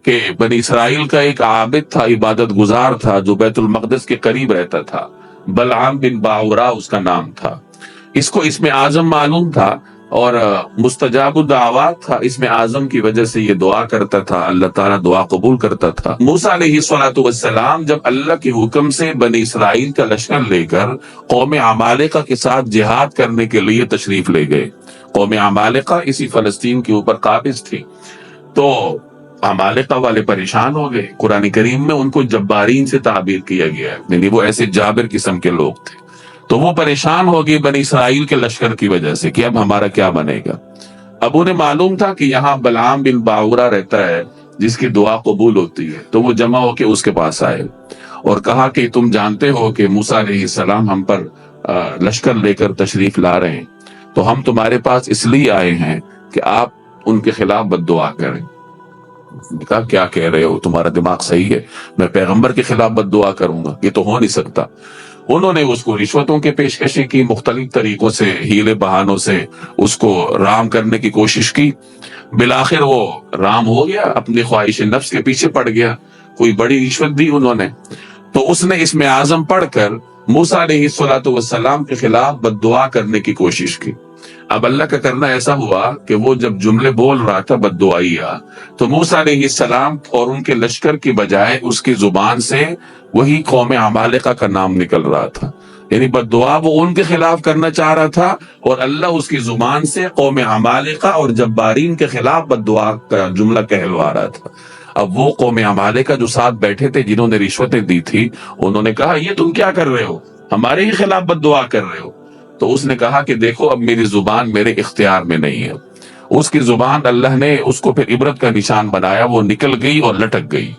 کہ بنی اسرائیل کا ایک عابد تھا، عبادت گزار تھا، جو بیت المقدس کے قریب رہتا تھا، بلعام بن باورا اس کا نام تھا۔ اس کو اسم اعظم معلوم تھا اور مستجاب الدعوات تھا، اسم اعظم کی وجہ سے یہ دعا کرتا تھا، اللہ تعالیٰ دعا قبول کرتا تھا۔ موسیٰ علیہ السلام جب اللہ کے حکم سے بنی اسرائیل کا لشکر لے کر قوم عمالقہ کے ساتھ جہاد کرنے کے لیے تشریف لے گئے، قوم عمالقہ اسی فلسطین کے اوپر قابض تھی، تو عمالقہ والے پریشان ہو گئے۔ قرآن کریم میں ان کو جبارین سے تعبیر کیا گیا ہے، یعنی وہ ایسے جابر قسم کے لوگ تھے، تو وہ پریشان ہو گئے بنی اسرائیل کے لشکر کی وجہ سے کہ اب ہمارا کیا بنے گا۔ اب انہیں معلوم تھا کہ یہاں بلعام بن باورا رہتا ہے جس کی دعا قبول ہوتی ہے، تو وہ جمع ہو کے اس کے پاس آئے اور کہا کہ تم جانتے ہو کہ موسیٰ علیہ السلام ہم پر لشکر لے کر تشریف لا رہے ہیں، تو ہم تمہارے پاس اس لیے آئے ہیں کہ آپ ان کے خلاف بد دعا کریں۔ کہا کیا کہہ رہے ہو، تمہارا دماغ صحیح ہے؟ میں پیغمبر کے خلاف بد دعا کروں گا؟ یہ تو ہو نہیں سکتا۔ انہوں نے اس کو رشوتوں کے پیشکشی کی، مختلف طریقوں سے، ہیلے بہانوں سے اس کو رام کرنے کی کوشش کی۔ بالآخر وہ رام ہو گیا، اپنی خواہش نفس کے پیچھے پڑ گیا، کوئی بڑی رشوت دی انہوں نے، تو اس نے اسم اعظم پڑھ کر موسیٰ علیہ السلام کے خلاف بد دعا کرنے کی کوشش کی۔ اب اللہ کا کرنا ایسا ہوا کہ وہ جب جملے بول رہا تھا بد دعائیہ، تو موسیٰ علیہ السلام اور ان کے لشکر کی بجائے اس کی زبان سے وہی قوم عمالقہ کا نام نکل رہا تھا، یعنی بد دعا وہ ان کے خلاف کرنا چاہ رہا تھا اور اللہ اس کی زبان سے قوم عمالقہ اور جبارین کے خلاف بد دعا کا جملہ کہلوا رہا تھا۔ اب وہ قوم عمالقہ جو ساتھ بیٹھے تھے، جنہوں نے رشوتیں دی تھی، انہوں نے کہا یہ تم کیا کر رہے ہو، ہمارے ہی خلاف بد دعا کر رہے ہو۔ تو اس نے کہا کہ دیکھو اب میری زبان میرے اختیار میں نہیں ہے۔ اس کی زبان اللہ نے اس کو پھر عبرت کا نشان بنایا، وہ نکل گئی اور لٹک گئی۔